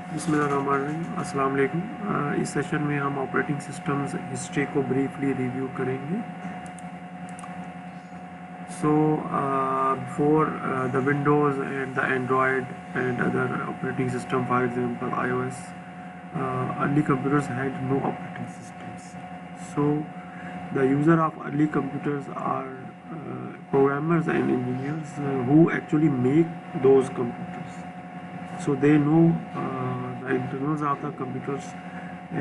बिस्मिल्लाहिर्रहमानिर्रहीम, अस्सलाम वालेकुम। इस सेशन में हम ऑपरेटिंग सिस्टम्स हिस्ट्री को ब्रीफली रिव्यू करेंगे। So before the Windows and the Android and other operating system, for example iOS, early computers had no operating systems. So the user of early computers are programmers and engineers who actually make those computers. So they know the internals of the computers,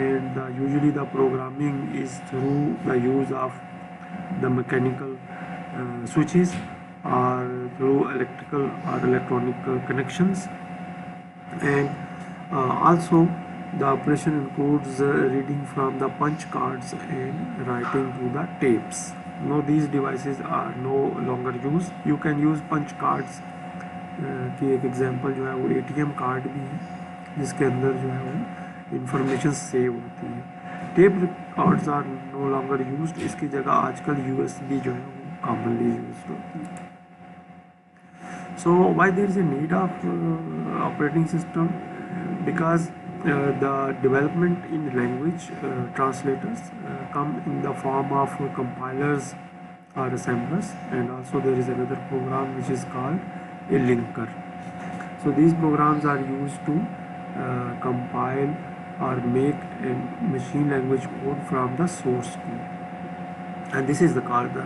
and usually the programming is through the use of the mechanical switches or through electrical or electronic connections. And also the operation includes reading from the punch cards and writing to the tapes. Now these devices are no longer used. You can use punch cards की एक example जो है वो ATM card भी है जिसके अंदर जो है वो इंफॉर्मेशन सेव होती है। Tape records are no longer used, इसकी जगह आजकल यूएसबी जो है वो कॉमनली यूज्ड होती है। So why there is a need of operating system? Because the development in language translators come in the form of compilers or assemblers, and also there is another program which is called a linker. So these programs are used to compile or make a machine language code from the source code, and this is called the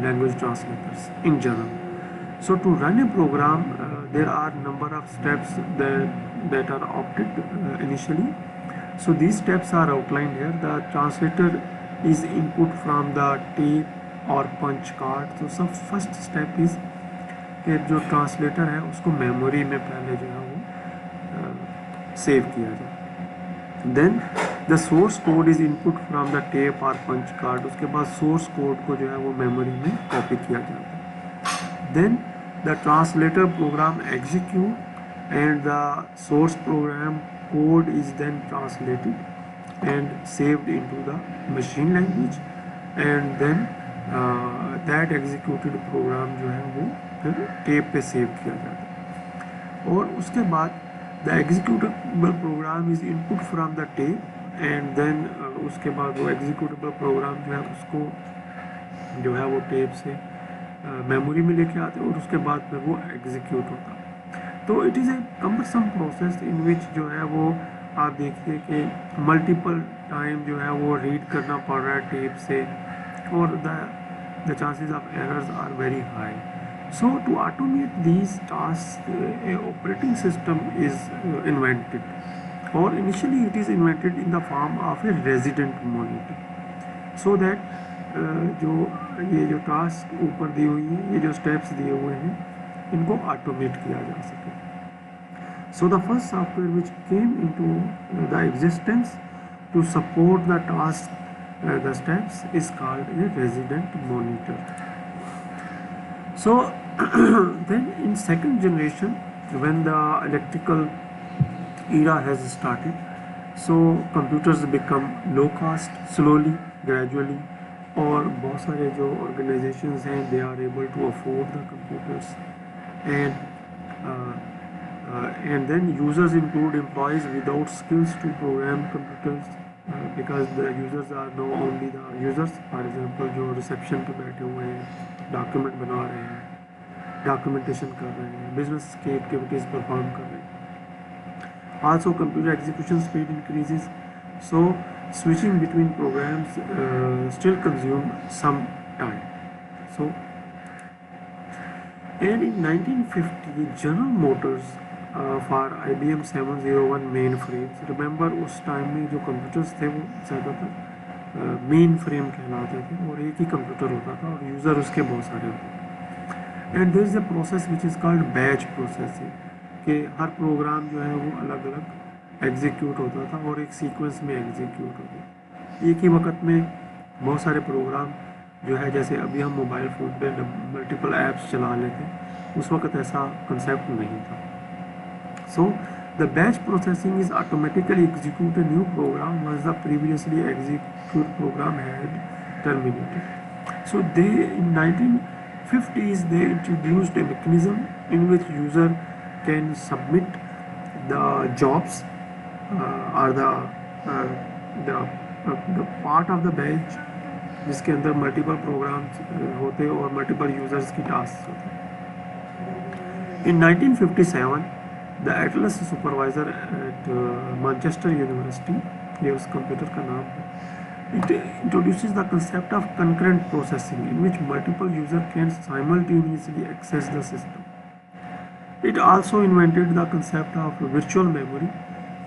language translators in general. So to run a program there are number of steps that are opted initially. So these steps are outlined here. The translator is input from the tape or punch card. So first step is कि जो translator है उसको memory में पहले जो है वो save किया जाए। Then the source code is input from the tape और पंच कार्ड। उसके बाद सोर्स कोड को जो है वो मेमोरी में कॉपी किया जाता है। Then the translator program execute and the source program code is then translated and saved into the machine language, and then that executed program जो है वो फिर टेप पे सेव किया जाता है। और उसके बाद the executable program is input from the tape, and then उसके बाद वो एग्जीक्यूटेबल प्रोग्राम जो है उसको जो है वो टेप से मेमोरी में लेके आते हैं और उसके बाद फिर वो एग्जीक्यूट होता है। तो it is a cumbersome process in which जो है वो आप देखिए कि मल्टीपल टाइम जो है वो रीड करना पड़ रहा है टेप से, और the chances of errors are very high. So to automate these tasks, a operating system is invented, or initially it is invented in the form of a resident monitor, so that जो task ऊपर दी हुई है, ये जो steps दिए हुए हैं, इनको ऑटोमेट किया जा सके। So the first software which came into the existence to support the task the steps is called a resident monitor. So then in second generation, when the electrical era has started, so computers become low cost slowly, gradually, और बहुत सारे जो organizations हैं they are able to afford the computers, and then users include employees without skills to program computers, because the users are no only the users. For example जो reception पे बैठे हुए हैं, डॉक्यूमेंट बना रहे हैं, डॉक्यूमेंटेशन कर रहे हैं, बिजनेस की एक्टिविटीज़ परफॉर्म कर रहे हैं। Also computer execution speed increases, so switching between programs still consume some time. So and in 1950 General Motors for IBM 701 main frames, remember उस टाइम में जो कंप्यूटर्स थे वो ज़्यादातर मेन फ्रेम कहलाते थे और एक ही कंप्यूटर होता था और यूज़र उसके बहुत सारे होते थे। And there is a process which is called batch processing, कि हर प्रोग्राम जो है वो अलग अलग एग्जीक्यूट होता था और एक सीक्वेंस में एग्जीक्यूट होता था। एक ही वक्त में बहुत सारे प्रोग्राम जो है, जैसे अभी हम मोबाइल फ़ोन पे मल्टीपल ऐप्स चला लेते हैं, उस वक्त ऐसा कंसेप्ट नहीं था। So the batch processing is automatically execute a new program once the previously executed program had terminated. So in 1950s they introduced a mechanism in which user can submit the jobs are the part of the batch जिसके अंदर multiple programmes होते और multiple users की task होते. In 1957, the Atlas supervisor at Manchester University, ये उस computer का नाम है, it introduces the concept of concurrent processing in which multiple users can simultaneously access the system. It also invented the concept of virtual memory,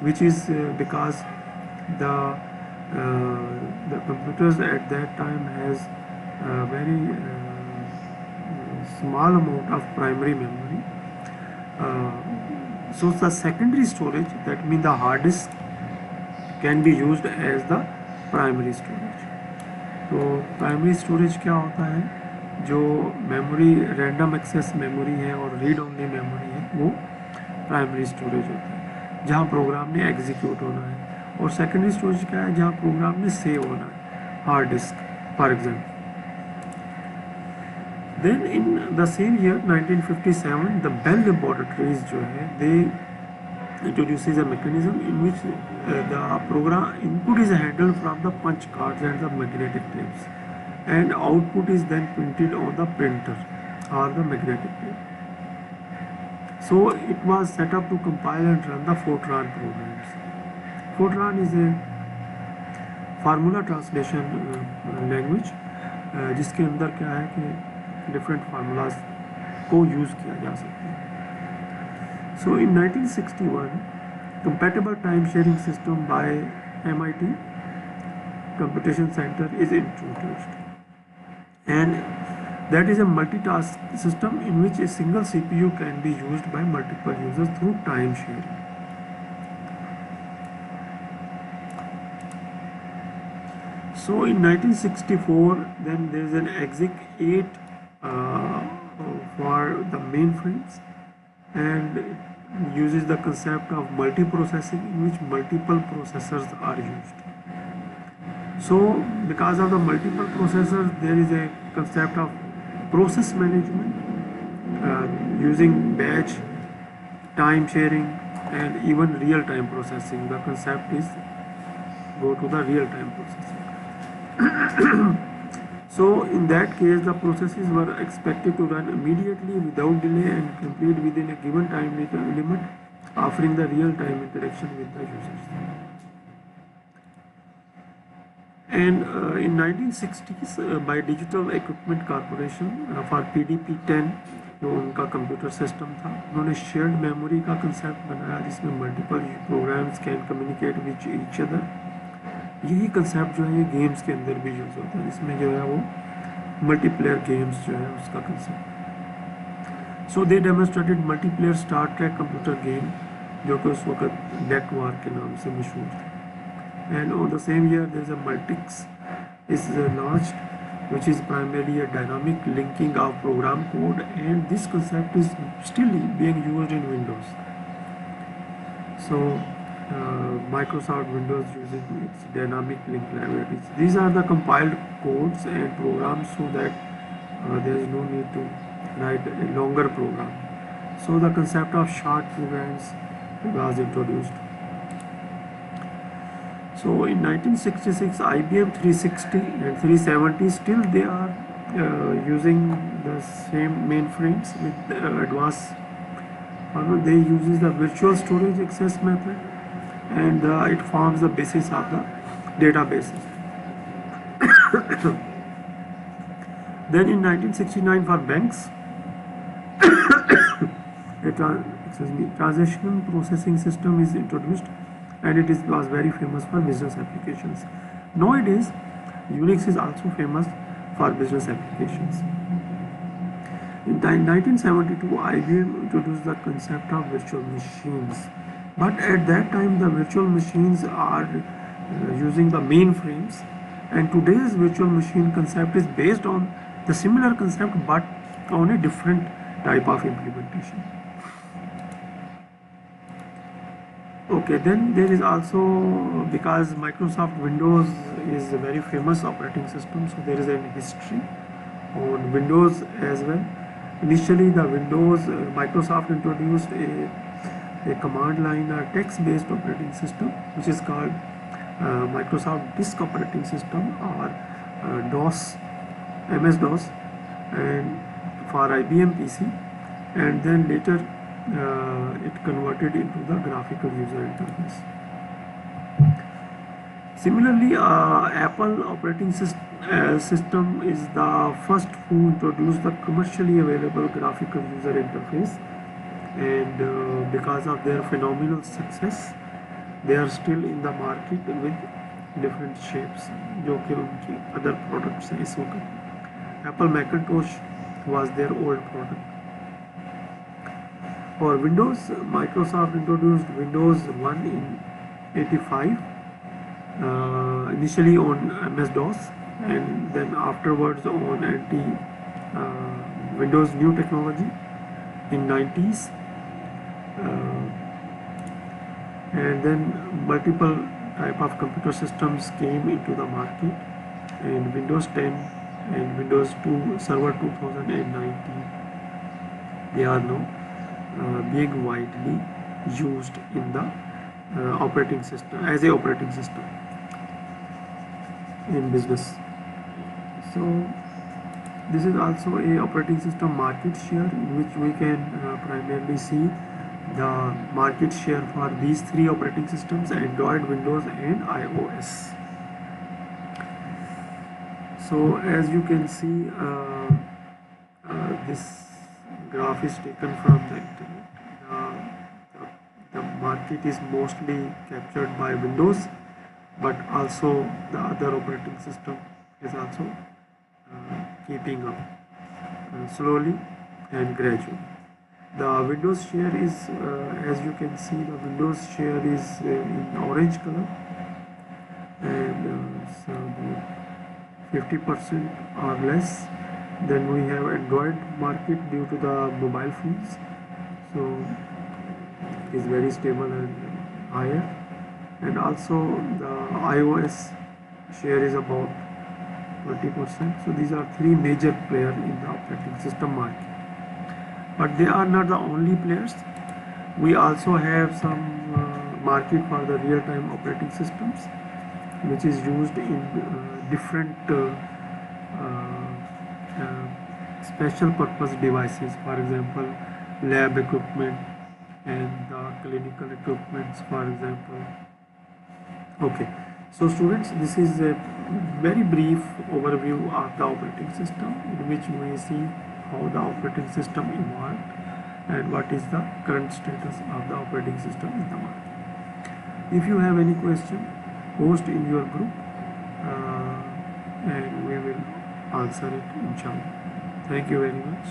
which is because the computers at that time has a very small amount of primary memory. So the secondary storage, that means the hard disk, can be used as the primary storage. तो primary storage क्या होता है, जो memory random access memory है और read only memory है वो primary storage होता है जहाँ प्रोग्राम ने एग्जीक्यूट होना है. और सेकेंडरी स्टोरेज क्या है, जहाँ प्रोग्राम ने सेव होना है, hard disk for example. Then in the same year 1957 the Bell Laboratories जो है they introduces a mechanism in which the program input is handled from the punch cards and the magnetic tapes and output is then printed on the printer or the magnetic tape. So it was set up to compile and run the Fortran programs. Fortran is a formula translation language जिसके अंदर क्या है कि different formulas को use किया जा सकता है. So in 1961, compatible time sharing system by MIT Computation Center is introduced, and that is a multitask system in which a single CPU can be used by multiple users through time sharing. So in 1964, then there is an exec 8 for the mainframes, and it uses the concept of multiprocessing in which multiple processors are used. So because of the multiple processors, there is a concept of process management using batch, time sharing, and even real-time processing. The concept is go to the real-time processing. So in that case, the processes were expected to run immediately without delay and complete within a given time limit, offering the real-time interaction with the users. And in 1960s, by Digital Equipment Corporation for PDP-10, जो उनका computer system था, उन्होंने shared memory का concept बनाया जिसमें multiple programs can communicate with each other. यही concept जो है ये गेम्स के अंदर भी यूज़ होता है, जिसमें जो है वो मल्टीप्लेयर गेम्स जो है उसका concept. So they demonstrated multiplayer Star Trek computer game जो कि उस वक्त नेट वार के नाम से मशहूर था. And on the same year there is a Multics is launched which is primarily a dynamic linking of program code, and this concept is still being used in Windows. So Microsoft Windows uses its dynamic link libraries. These are the compiled codes and programs so that there is no need to write a longer program. So the concept of short programs was introduced. So in 1966, IBM 360 and 370 still they are using the same mainframes with advanced. They uses the virtual storage access method, and it forms the basis of the databases. Then in 1969, for banks, a transaction processing system is introduced, and it was very famous for business applications. Nowadays, Unix is also famous for business applications. In 1972, IBM introduced the concept of virtual machines. But at that time, the virtual machines are using the mainframes, and today's virtual machine concept is based on the similar concept but on a different type of implementation. Okay, then there is also, because Microsoft Windows is a very famous operating system, so there is a history on Windows as well. Initially, the Windows Microsoft introduced a a command line or text-based operating system, which is called Microsoft Disk Operating System, or DOS, MS-DOS, and for IBM PC, and then later it converted into the graphical user interface. Similarly, Apple operating system is the first who introduced the commercially available graphical user interface, and because of their phenomenal success, they are still in the market with different shapes, जो कि उनकी other products हैं इस वक्त. Apple Macintosh was their old product. For Windows, Microsoft introduced Windows 1 in 85, initially on MS-DOS, and then afterwards on Windows New Technology in 90s, and then multiple type of computer systems came into the market, and Windows 10 and Windows 2 Server 2019, they are now being widely used in the operating system, as a operating system in business. So this is also a operating system market share, in which we can primarily see the market share for these three operating systems: Android, Windows, and iOS. So as you can see, this graph is taken from the internet. The market is mostly captured by Windows, but also the other operating system is also keeping up slowly and gradually. The Windows share is, as you can see, the Windows share is in orange color, and so about 50% or less. Then we have Android market due to the mobile phones, so it is very stable and higher, and also the iOS share is about 20%. So these are three major players in the operating system market, but they are not the only players. We also have some market for the real-time operating systems, which is used in different special purpose devices, for example lab equipment and the clinical equipments, for example. Okay, so students, this is a very brief overview of the operating system, in which we see how the operating system evolved and what is the current status of the operating system in the market. If you have any question, post in your group and we will answer it, inshallah. Thank you very much.